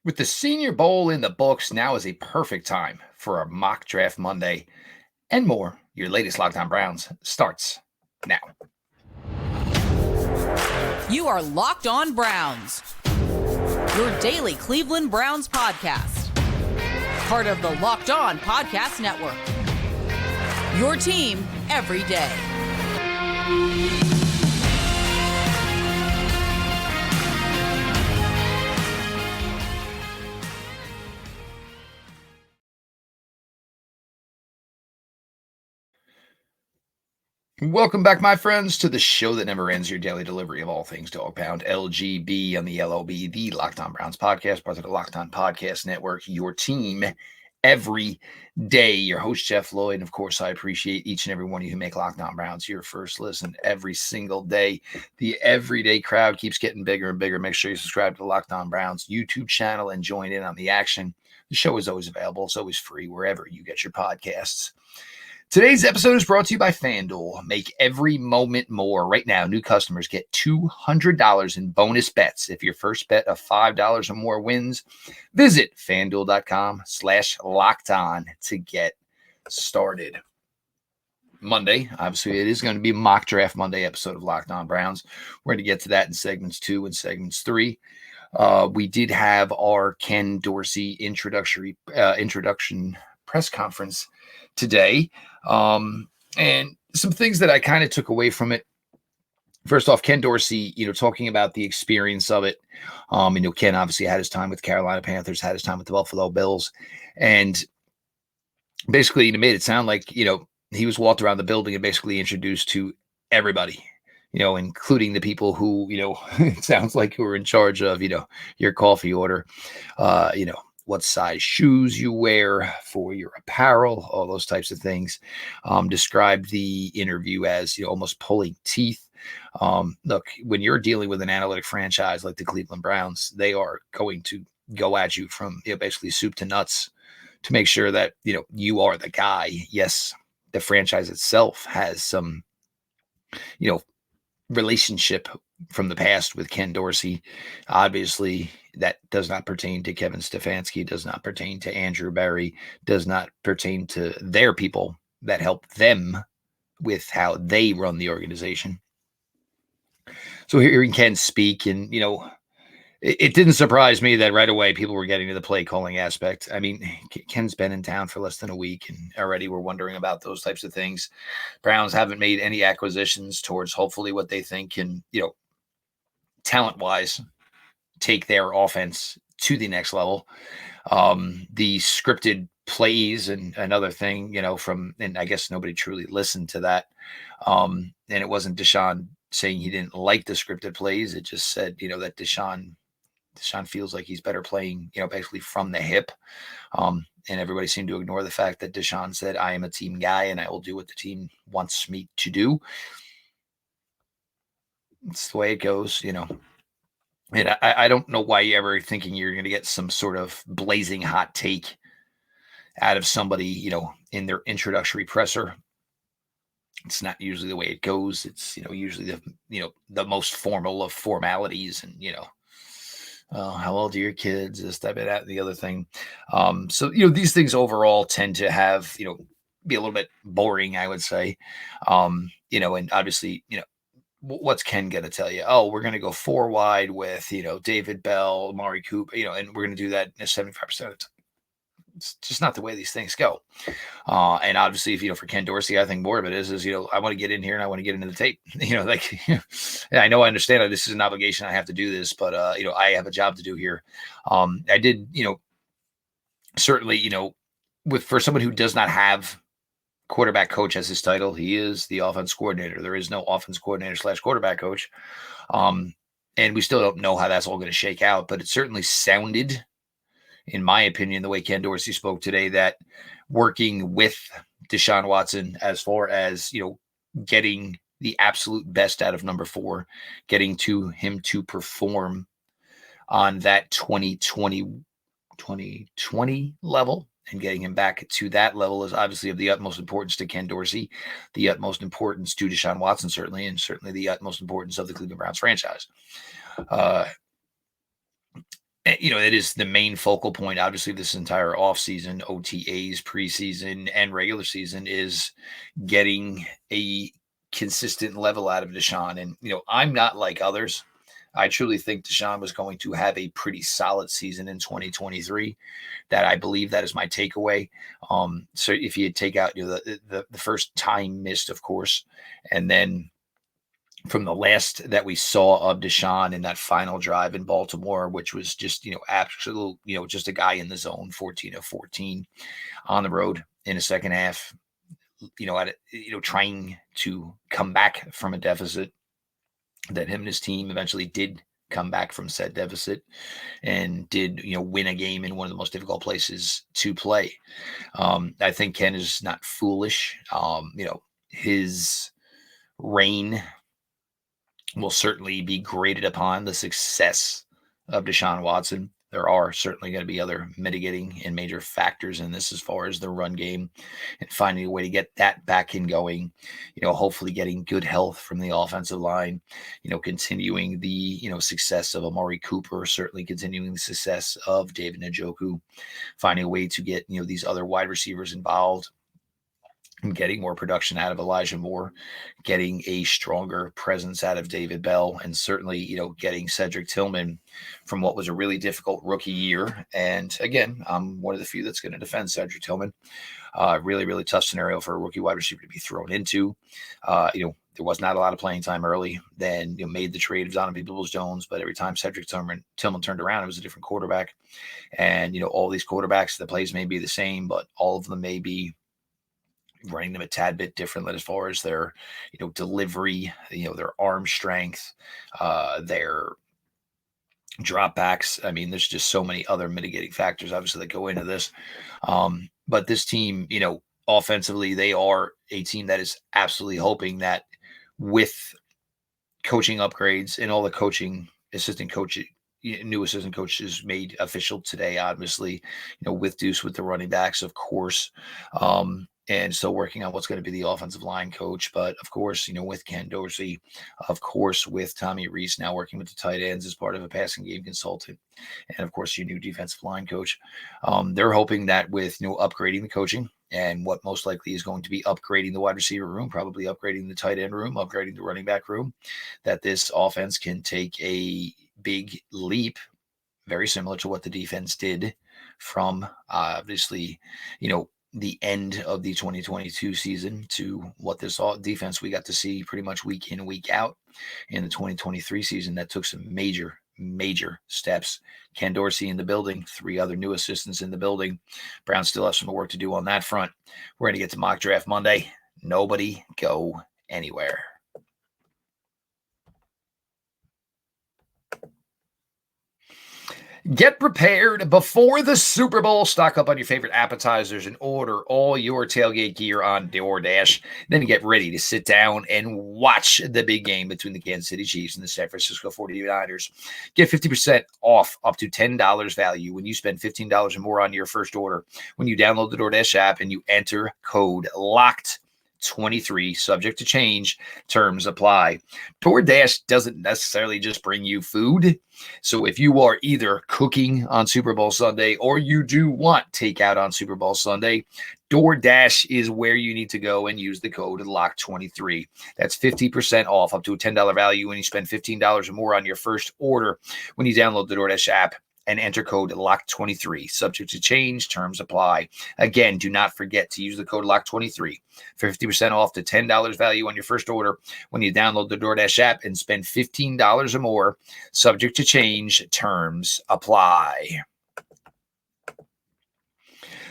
With the Senior Bowl in the books, now is a perfect time for a mock draft Monday and more. Your latest Locked On Browns starts now. You are Locked On Browns, your daily Cleveland Browns podcast. Part of the Locked On Podcast Network. Your team every day. Welcome back, my friends, to the show that never ends, your daily delivery of all things Dog Pound, LGB on the LOB, the Locked On Browns podcast, part of the Locked On Podcast Network, your team every day. Your host, Jeff Lloyd, and of course, I appreciate each and every one of you who make Locked On Browns your first listen every single day. The everyday crowd keeps getting bigger and bigger. Make sure you subscribe to the Locked On Browns YouTube channel and join in on the action. The show is always available. It's always free wherever you get your podcasts. Today's episode is brought to you by FanDuel. Make every moment more. Right now, new customers get $200 in bonus bets if your first bet of $5 or more wins. Visit FanDuel.com/lockedon to get started. Monday, obviously, it is going to be a mock draft Monday episode of Locked On Browns. We're going to get to that in segments 2 and segments 3. We did have our Ken Dorsey introduction press conference today. And some things that I kind of took away from it. First off, Ken Dorsey, talking about the experience of it. Ken obviously had his time with Carolina Panthers, had his time with the Buffalo Bills, and basically made it sound like, he was walked around the building and basically introduced to everybody, including the people who, it sounds like who were in charge of, your coffee order, what size shoes you wear for your apparel, all those types of things. Described the interview as, almost pulling teeth. Look, when you're dealing with an analytic franchise like the Cleveland Browns, they are going to go at you from basically soup to nuts to make sure that, you are the guy. Yes, the franchise itself has some, relationship from the past with Ken Dorsey. Obviously, that does not pertain to Kevin Stefanski, does not pertain to Andrew Berry, does not pertain to their people that help them with how they run the organization. So hearing Ken speak, and, it didn't surprise me that right away people were getting to the play calling aspect. I mean, Ken's been in town for less than a week, and already we're wondering about those types of things. Browns haven't made any acquisitions towards hopefully what they think can, talent-wise, take their offense to the next level. The scripted plays and another thing, and I guess nobody truly listened to that. And it wasn't Deshaun saying he didn't like the scripted plays. It just said, that Deshaun feels like he's better playing, basically from the hip. And everybody seemed to ignore the fact that Deshaun said, I am a team guy and I will do what the team wants me to do. It's the way it goes, And I don't know why you're ever thinking you're going to get some sort of blazing hot take out of somebody, in their introductory presser. It's not usually the way it goes. It's, usually the most formal of formalities and, how old are your kids? This, that, and the other thing. So, these things overall tend to have, be a little bit boring, I would say. And obviously, what's Ken going to tell you? Oh, we're going to go 4 wide with, David Bell, Amari Cooper, and we're going to do that 75% of the time. It's just not the way these things go. And obviously, if, for Ken Dorsey, I think more of it is, I want to get in here and I want to get into the tape, I know I understand that this is an obligation. I have to do this, but, I have a job to do here. I did, certainly, for someone who does not have quarterback coach as his title, he is the offense coordinator. There is no offense coordinator / quarterback coach. And we still don't know how that's all going to shake out, but it certainly sounded, in my opinion, the way Ken Dorsey spoke today, that working with Deshaun Watson as far as, getting the absolute best out of number 4, getting to him to perform on that 2020 level and getting him back to that level is obviously of the utmost importance to Ken Dorsey, the utmost importance to Deshaun Watson, certainly, and certainly the utmost importance of the Cleveland Browns franchise. it is the main focal point. Obviously, this entire offseason, OTAs, preseason, and regular season is getting a consistent level out of Deshaun. And, I'm not like others. I truly think Deshaun was going to have a pretty solid season in 2023. That I believe that is my takeaway. So if you take out the first time missed, of course, and then from the last that we saw of Deshaun in that final drive in Baltimore, which was just, absolute, just a guy in the zone, 14 of 14 on the road in the second half, trying to come back from a deficit that him and his team eventually did come back from said deficit and did, win a game in one of the most difficult places to play. I think Ken is not foolish. His reign will certainly be graded upon the success of Deshaun Watson. There are certainly going to be other mitigating and major factors in this as far as the run game and finding a way to get that back in going, hopefully getting good health from the offensive line, continuing the, success of Amari Cooper, certainly continuing the success of David Njoku, finding a way to get, these other wide receivers involved, and getting more production out of Elijah Moore, getting a stronger presence out of David Bell, and certainly, getting Cedric Tillman from what was a really difficult rookie year. And again, I'm one of the few that's going to defend Cedric Tillman. Really, really tough scenario for a rookie wide receiver to be thrown into. There was not a lot of playing time early. Then made the trade of Donovan Peoples-Jones, but every time Cedric Tillman turned around, it was a different quarterback. And all these quarterbacks, the plays may be the same, but all of them may be running them a tad bit differently as far as their, delivery, their arm strength, their dropbacks. I mean, there's just so many other mitigating factors, obviously, that go into this. But this team, offensively, they are a team that is absolutely hoping that with coaching upgrades and all the new assistant coaches made official today, obviously, with Deuce, with the running backs, of course, and still working on what's going to be the offensive line coach. But of course, with Ken Dorsey, of course, with Tommy Reese now working with the tight ends as part of a passing game consultant, and of course, your new defensive line coach. They're hoping that with upgrading the coaching and what most likely is going to be upgrading the wide receiver room, probably upgrading the tight end room, upgrading the running back room, that this offense can take a big leap, very similar to what the defense did from obviously, the end of the 2022 season to what this defense we got to see pretty much week in, week out in the 2023 season that took some major, major steps. Ken Dorsey in the building, 3 other new assistants in the building. Browns still have some work to do on that front. We're going to get to mock draft Monday. Nobody go anywhere. Get prepared before the Super Bowl. Stock up on your favorite appetizers and order all your tailgate gear on DoorDash. Then get ready to sit down and watch the big game between the Kansas City Chiefs and the San Francisco 49ers. Get 50% off up to $10 value when you spend $15 or more on your first order when you download the DoorDash app and you enter code LOCKED23, subject to change, terms apply. DoorDash doesn't necessarily just bring you food. So if you are either cooking on Super Bowl Sunday or you do want takeout on Super Bowl Sunday, DoorDash is where you need to go and use the code LOCK23. That's 50% off up to a $10 value when you spend $15 or more on your first order when you download the DoorDash app and enter code LOCK23. Subject to change, terms apply. Again, do not forget to use the code LOCK23 for 50% off to $10 value on your first order when you download the DoorDash app and spend $15 or more. Subject to change, terms apply.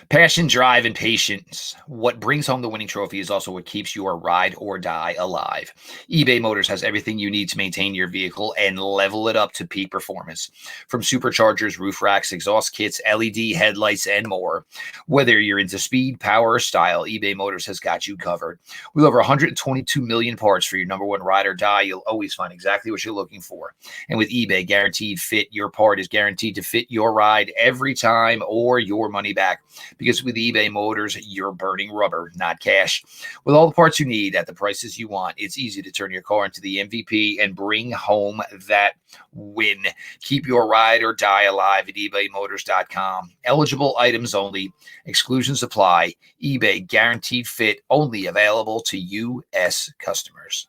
Passion, drive, and patience. What brings home the winning trophy is also what keeps your ride or die alive. eBay Motors has everything you need to maintain your vehicle and level it up to peak performance. From superchargers, roof racks, exhaust kits, LED headlights, and more. Whether you're into speed, power, or style, eBay Motors has got you covered. With over 122 million parts for your number one ride or die, you'll always find exactly what you're looking for. And with eBay Guaranteed Fit, your part is guaranteed to fit your ride every time or your money back. because with eBay Motors, you're burning rubber, not cash. With all the parts you need at the prices you want, it's easy to turn your car into the MVP and bring home that win. Keep your ride or die alive at ebaymotors.com. Eligible items only. Exclusions apply. eBay guaranteed fit, only available to U.S. customers.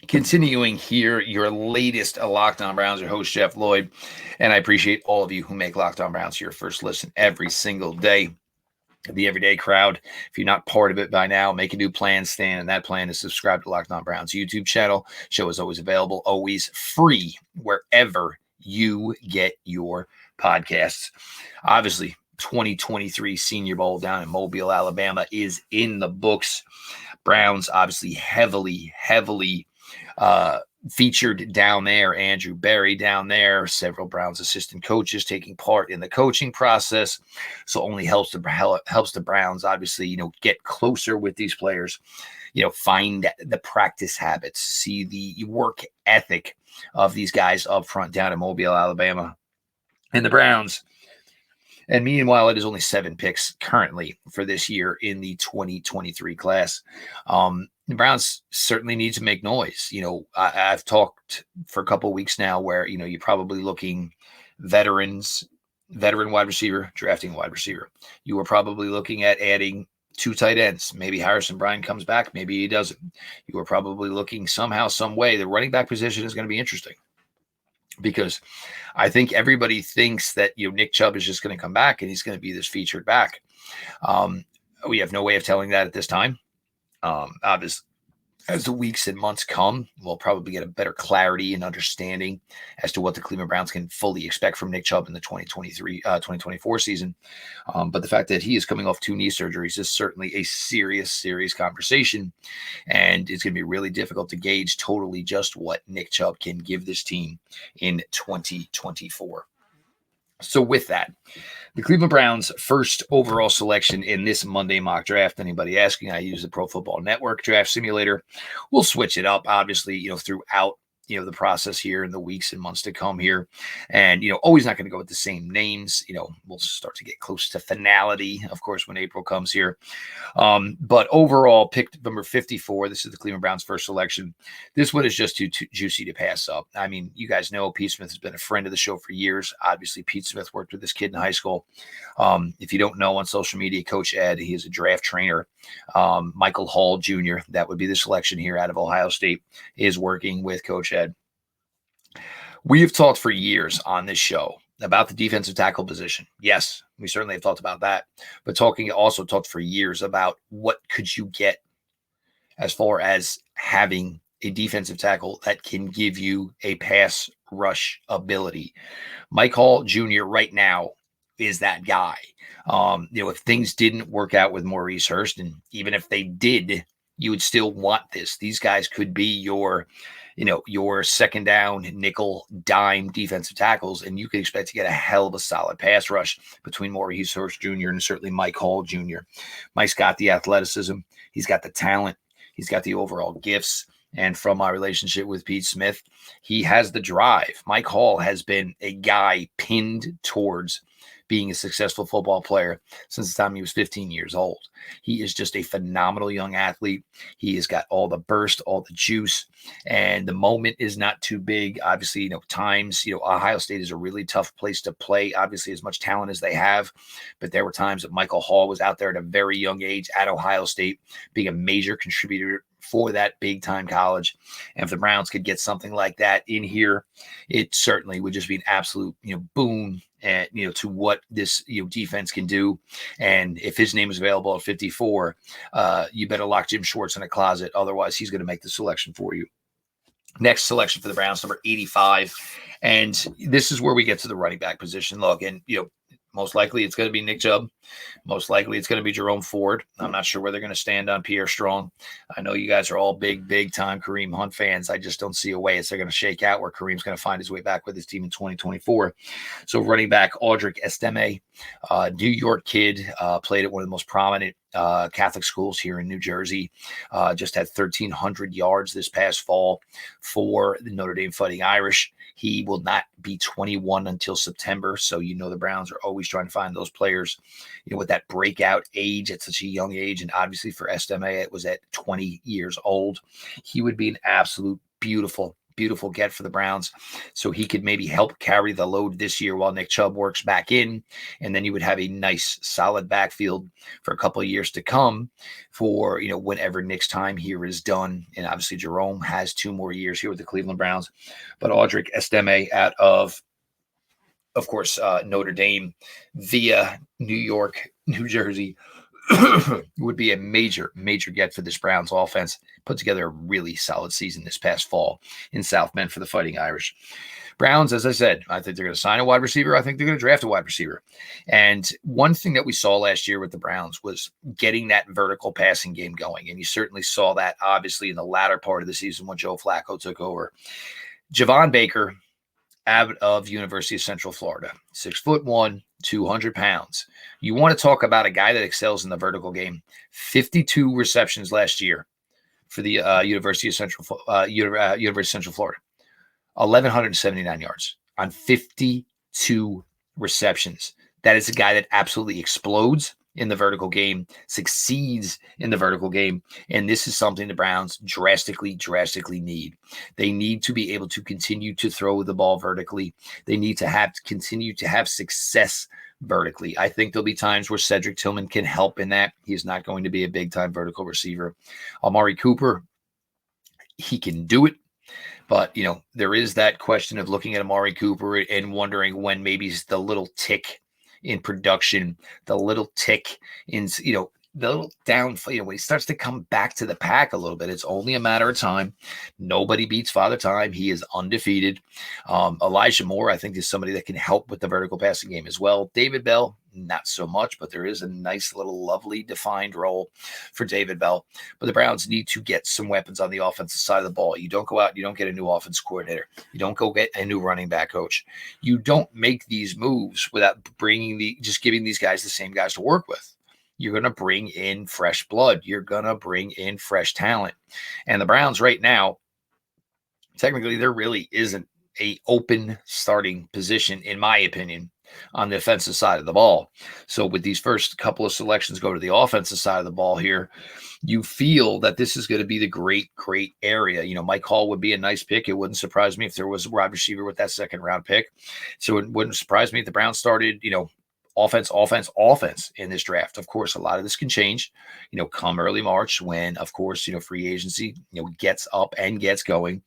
Continuing here, your latest Locked On Browns, your host, Jeff Lloyd. And I appreciate all of you who make Locked On Browns your first listen every single day. The everyday crowd. If you're not part of it by now, make a new plan, Stan, and that plan is subscribe to Locked On Browns YouTube channel. Show is always available, always free, wherever you get your podcasts. Obviously, 2023 Senior Bowl down in Mobile, Alabama is in the books. Browns obviously heavily featured down there. Andrew Berry down there, several Browns assistant coaches taking part in the coaching process. So only helps the Browns obviously, get closer with these players, find the practice habits, see the work ethic of these guys up front down in Mobile, Alabama. And the Browns, and meanwhile, it is only 7 picks currently for this year in the 2023 class. The Browns certainly need to make noise. I've talked for a couple of weeks now where, you're probably looking veteran wide receiver, drafting wide receiver. You are probably looking at adding 2 tight ends. Maybe Harrison Bryant comes back. Maybe he doesn't. You are probably looking somehow, some way. The running back position is going to be interesting because I think everybody thinks that, Nick Chubb is just going to come back and he's going to be this featured back. We have no way of telling that at this time. Obviously, as the weeks and months come, we'll probably get a better clarity and understanding as to what the Cleveland Browns can fully expect from Nick Chubb in the 2024 season. But the fact that he is coming off 2 knee surgeries is certainly a serious conversation. And it's going to be really difficult to gauge totally just what Nick Chubb can give this team in 2024. So with that, the Cleveland Browns' first overall selection in this Monday mock draft. Anybody asking, I use the Pro Football Network draft simulator. We'll switch it up, obviously, throughout the process here in the weeks and months to come here. And, always not going to go with the same names. We'll start to get close to finality, of course, when April comes here. But overall, pick number 54. This is the Cleveland Browns' first selection. This one is just too juicy to pass up. I mean, you guys know Pete Smith has been a friend of the show for years. Obviously, Pete Smith worked with this kid in high school. If you don't know on social media, Coach Ed, he is a draft trainer. Michael Hall Jr., that would be the selection here out of Ohio State, is working with Coach Ed. We have talked for years on this show about the defensive tackle position. Yes, we certainly have talked about that, but also talked for years about what could you get as far as having a defensive tackle that can give you a pass rush ability. Mike Hall Jr. right now is that guy. If things didn't work out with Maurice Hurst, and even if they did, you would still want this. These guys could be your second down, nickel, dime defensive tackles, and you can expect to get a hell of a solid pass rush between Maurice Hurst Jr. and certainly Mike Hall Jr. Mike's got the athleticism. He's got the talent. He's got the overall gifts. And from my relationship with Pete Smith, he has the drive. Mike Hall has been a guy pinned towards being a successful football player since the time he was 15 years old. He is just a phenomenal young athlete. He has got all the burst, all the juice, and the moment is not too big. Obviously, times, Ohio State is a really tough place to play, obviously, as much talent as they have. But there were times that Michael Hall was out there at a very young age at Ohio State, being a major contributor for that big time college. And if the Browns could get something like that in here, it certainly would just be an absolute, boon and, to what this, defense can do. And if his name is available at 54, you better lock Jim Schwartz in a closet. Otherwise, he's going to make the selection for you. Next selection for the Browns, number 85. And this is where we get to the running back position. Look, and, most likely it's going to be Nick Chubb. Most likely it's going to be Jerome Ford. I'm not sure where they're going to stand on Pierre Strong. I know you guys are all big time Kareem Hunt fans. I just don't see a way they're going to shake out where Kareem's going to find his way back with his team in 2024. So running back Audric Estime, New York kid, played at one of the most prominent Catholic schools here in New Jersey. Just had 1,300 yards this past fall for the Notre Dame Fighting Irish. He will not be 21 until September. So, the Browns are always trying to find those players, with that breakout age at such a young age. And obviously for Estime, it was at 20 years old. He would be an absolute beautiful get for the Browns. So he could maybe help carry the load this year while Nick Chubb works back in. And then you would have a nice, solid backfield for a couple of years to come for, whenever Nick's time here is done. And obviously Jerome has 2 more years here with the Cleveland Browns. But Audric Estime out of course, Notre Dame via New York, New Jersey, would be a major get for this Browns offense. Put together a really solid season this past fall in South Bend for the Fighting Irish. Browns, as I said, I think they're going to sign a wide receiver. I think they're going to draft a wide receiver. And one thing that we saw last year with the Browns was getting that vertical passing game going. And you certainly saw that, obviously, in the latter part of the season when Joe Flacco took over. Javon Baker, out of University of Central Florida, 6'1", 200 pounds. You want to talk about a guy that excels in the vertical game. 52 receptions last year for the University of Central Florida. 1,179 yards on 52 receptions. That is a guy that absolutely explodes in the vertical game, succeeds in the vertical game. And this is something the Browns drastically need. They need to be able to continue to throw the ball vertically. They need to continue to have success vertically. I think there'll be times where Cedric Tillman can help in that. He's not going to be a big time vertical receiver. Amari Cooper, he can do it. But, there is that question of looking at Amari Cooper and wondering when maybe the little tick in production, the little tick in, the little down, when he starts to come back to the pack a little bit, it's only a matter of time. Nobody beats Father Time. He is undefeated. Elijah Moore, I think, is somebody that can help with the vertical passing game as well. David Bell, not so much, but there is a nice little lovely defined role for David Bell. But the Browns need to get some weapons on the offensive side of the ball. You don't go out, you don't get a new offense coordinator. You don't go get a new running back coach. You don't make these moves without just giving these guys the same guys to work with. You're going to bring in fresh blood. You're going to bring in fresh talent. And the Browns right now, technically, there really isn't a open starting position, in my opinion, on the offensive side of the ball. So with these first couple of selections go to the offensive side of the ball here, you feel that this is going to be the great area. Mike Hall would be a nice pick. It wouldn't surprise me if there was a wide receiver with that second round pick. So it wouldn't surprise me if the Browns started, offense in this draft. Of course, a lot of this can change, come early March when, of course, free agency, gets up and gets going.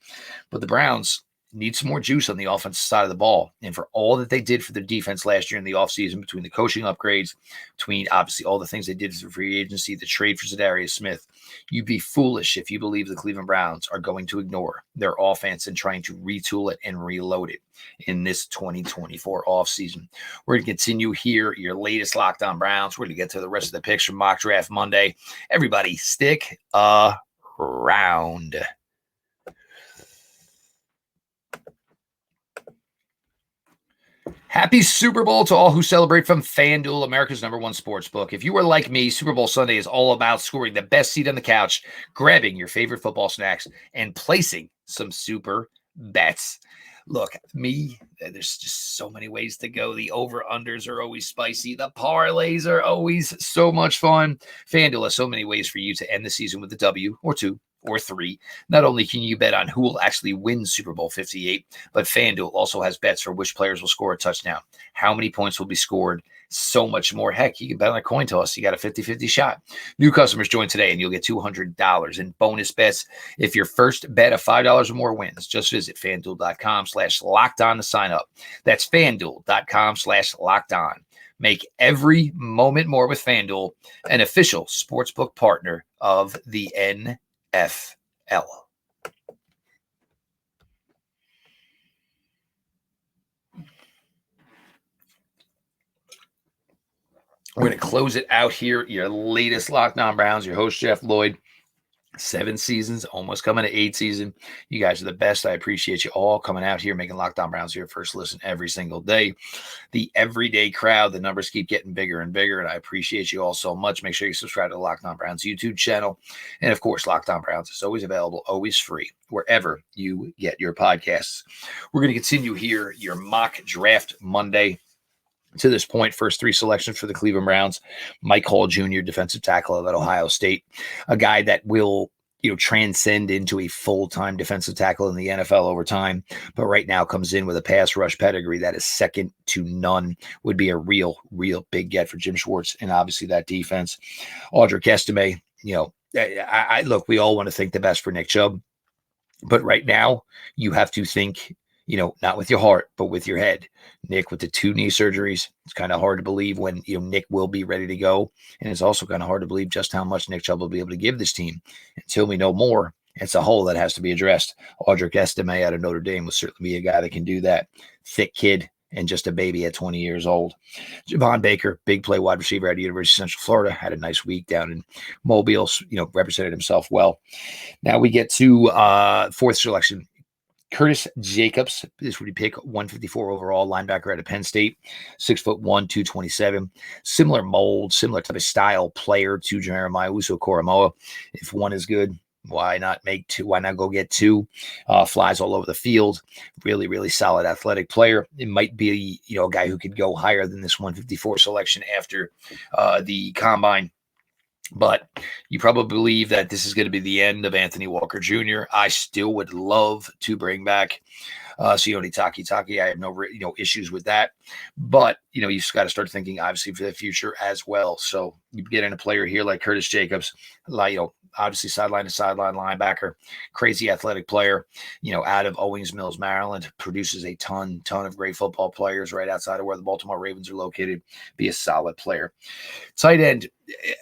But the Browns need some more juice on the offensive side of the ball. And for all that they did for their defense last year in the offseason, between the coaching upgrades, between obviously all the things they did for free agency, the trade for Zadarius Smith, you'd be foolish if you believe the Cleveland Browns are going to ignore their offense and trying to retool it and reload it in this 2024 offseason. We're going to continue here, your latest Locked On Browns. We're going to get to the rest of the picks from Mock Draft Monday. Everybody stick around. Happy Super Bowl to all who celebrate from FanDuel, America's #1 sports book. If you are like me, Super Bowl Sunday is all about scoring the best seat on the couch, grabbing your favorite football snacks, and placing some super bets. Look, there's just so many ways to go. The over-unders are always spicy. The parlays are always so much fun. FanDuel has so many ways for you to end the season with a W or 2 or 3. Not only can you bet on who will actually win Super Bowl 58, but FanDuel also has bets for which players will score a touchdown, how many points will be scored, so much more. Heck, you can bet on a coin toss. You got a 50-50 shot. New customers join today and you'll get $200 in bonus bets if your first bet of $5 or more wins. Just visit FanDuel.com/lockedon to sign up. That's FanDuel.com/lockedon. Make every moment more with FanDuel, an official sportsbook partner of the NFL. We're going to close it out here. Your latest Locked On Browns, your host, Jeff Lloyd. 7 seasons, almost coming to 8 season. You guys are the best. I appreciate you all coming out here, making Locked On Browns your first listen every single day. The everyday crowd, the numbers keep getting bigger and bigger, and I appreciate you all so much. Make sure you subscribe to the Locked On Browns YouTube channel. And of course, Locked On Browns is always available, always free, wherever you get your podcasts. We're going to continue here, your mock draft Monday. To this point, first 3 selections for the Cleveland Browns: Mike Hall Jr., defensive tackle at Ohio State, a guy that will, transcend into a full-time defensive tackle in the NFL over time, but right now comes in with a pass rush pedigree that is second to none. Would be a real big get for Jim Schwartz and obviously that defense. Audric Estime, I look, we all want to think the best for Nick Chubb, but right now you have to think, not with your heart, but with your head. Nick with the 2 knee surgeries, it's kind of hard to believe when, Nick will be ready to go. And it's also kind of hard to believe just how much Nick Chubb will be able to give this team. Until we know more, it's a hole that has to be addressed. Audric Estime out of Notre Dame will certainly be a guy that can do that. Thick kid and just a baby at 20 years old. Javon Baker, big play wide receiver out of University of Central Florida, had a nice week down in Mobile, represented himself well. Now we get to 4th selection. Curtis Jacobs, this would be pick 154 overall, linebacker out of Penn State, 6'1", 227. Similar mold, similar type of style player to Jeremiah Uso-Koromoa. If one is good, why not make 2? Why not go get 2? Flies all over the field. Really solid athletic player. It might be, a guy who could go higher than this 154 selection after the combine. But you probably believe that this is going to be the end of Anthony Walker Jr. I still would love to bring back Sione Takitaki. I have no issues with that. But, you just got to start thinking, obviously, for the future as well. So you get in a player here like Curtis Jacobs, obviously sideline to sideline linebacker, crazy athletic player, out of Owings Mills, Maryland, produces a ton of great football players right outside of where the Baltimore Ravens are located, be a solid player. Tight end,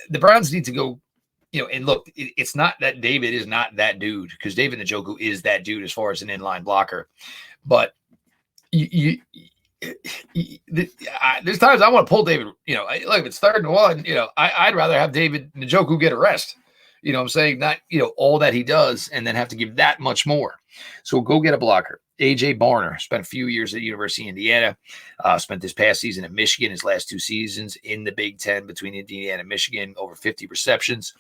the Browns need to go, and look, it's not that David is not that dude, because David Njoku is that dude as far as an inline blocker. But there's times I want to pull David, look, if it's 3rd and 1, I'd rather have David Njoku get a rest. I'm saying not, all that he does and then have to give that much more. So go get a blocker. A.J. Barner spent a few years at University of Indiana, spent this past season at Michigan, his last 2 seasons in the Big Ten between Indiana and Michigan, over 50 receptions,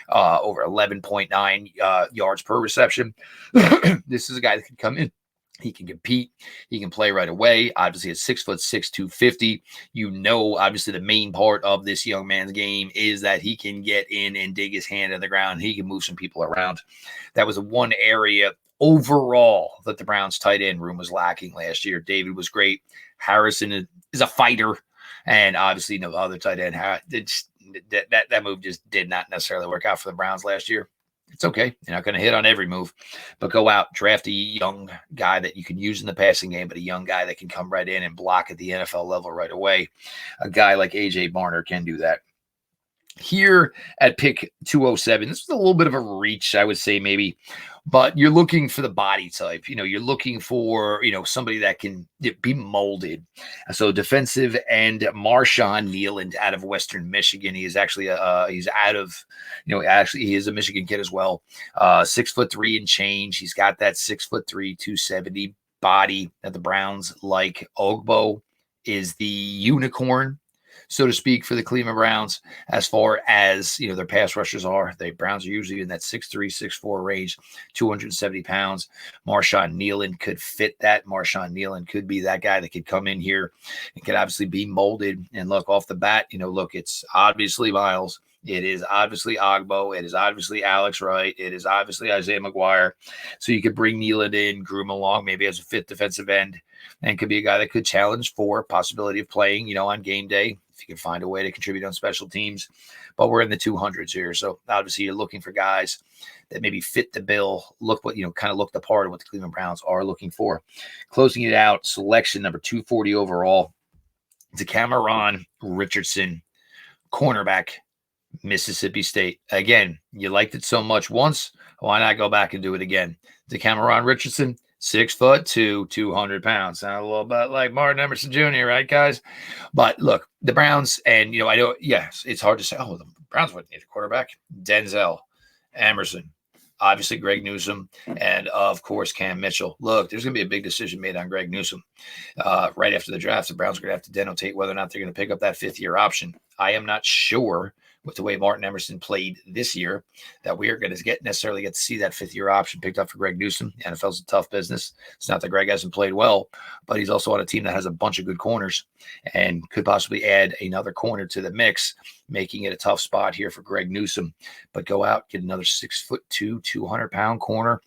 over 11.9 yards per reception. This is a guy that can come in. He can compete. He can play right away. Obviously, at 6'6", 250. Obviously, the main part of this young man's game is that he can get in and dig his hand in the ground. He can move some people around. That was the one area overall that the Browns tight end room was lacking last year. David was great. Harrison is a fighter. And obviously, no other tight end. That move just did not necessarily work out for the Browns last year. It's okay. You're not going to hit on every move, but go out, draft a young guy that you can use in the passing game, but a young guy that can come right in and block at the NFL level right away. A guy like A.J. Barner can do that. Here at pick 207, this is a little bit of a reach, I would say, maybe, but you're looking for the body type. You're looking for, somebody that can be molded. So defensive end Marshawn Nealand out of Western Michigan. He is actually he's out of, he is a Michigan kid as well. 6'3" and change. He's got that 6'3", 270 body that the Browns like. Ogbo is the unicorn, so to speak, for the Cleveland Browns as far as, their pass rushers are. The Browns are usually in that 6'3", 6'4" range, 270 pounds. Marshawn Nealand could fit that. Marshawn Nealand could be that guy that could come in here and could obviously be molded. And look, off the bat, it's obviously Miles. It is obviously Ogbo. It is obviously Alex Wright. It is obviously Isaiah McGuire. So you could bring Nealand in, groom along, maybe as a 5th defensive end, and could be a guy that could challenge for possibility of playing, on game day, if you can find a way to contribute on special teams. But we're in the 200s here. So obviously you're looking for guys that maybe fit the bill, look the part of what the Cleveland Browns are looking for. Closing it out, selection number 240 overall, Decameron Richardson, cornerback, Mississippi State. Again, you liked it so much once, why not go back and do it again? Decameron Richardson, 6'2", 200 pounds. Sound a little bit like Martin Emerson Jr., right, guys? But look, the Browns, and I know, yes, it's hard to say, the Browns wouldn't need a quarterback. Denzel, Emerson, obviously Greg Newsome, and of course Cam Mitchell. Look, there's going to be a big decision made on Greg Newsome right after the draft. The Browns are going to have to denotate whether or not they're going to pick up that 5th-year option. I am not sure with the way Martin Emerson played this year that we are going to necessarily get to see that 5th-year option picked up for Greg Newsome. The NFL's a tough business. It's not that Greg hasn't played well, but he's also on a team that has a bunch of good corners and could possibly add another corner to the mix, making it a tough spot here for Greg Newsome. But go out, get another 6'2", 200-pound corner,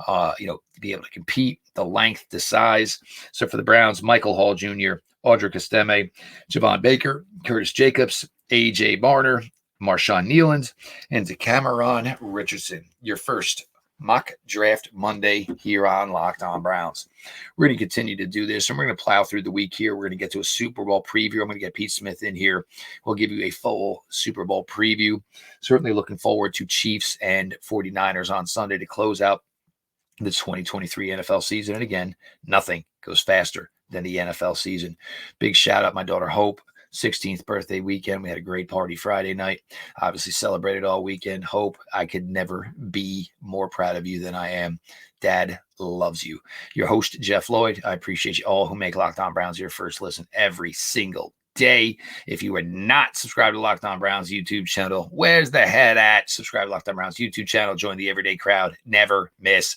to be able to compete, the length, the size. So for the Browns, Michael Hall Jr., Audric Estime, Javon Baker, Curtis Jacobs, A.J. Barner, Marshawn Nealand, and Cameron Richardson. Your first mock draft Monday here on Locked On Browns. We're going to continue to do this, and we're going to plow through the week here. We're going to get to a Super Bowl preview. I'm going to get Pete Smith in here. We'll give you a full Super Bowl preview. Certainly looking forward to Chiefs and 49ers on Sunday to close out the 2023 NFL season. And again, nothing goes faster than the NFL season. Big shout out my daughter Hope. 16th birthday weekend. We had a great party Friday night. Obviously celebrated all weekend. Hope, I could never be more proud of you than I am. Dad loves you. Your host, Jeff Lloyd. I appreciate you all who make Locked On Browns your first listen every single day. If you are not subscribed to Locked On Browns YouTube channel, where's the head at? Subscribe to Locked On Browns YouTube channel. Join the everyday crowd. Never miss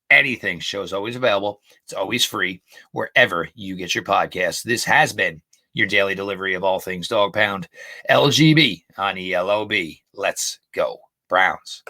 anything. Show's always available. It's always free wherever you get your podcasts. This has been your daily delivery of all things Dog Pound. LGB on ELOB. Let's go, Browns.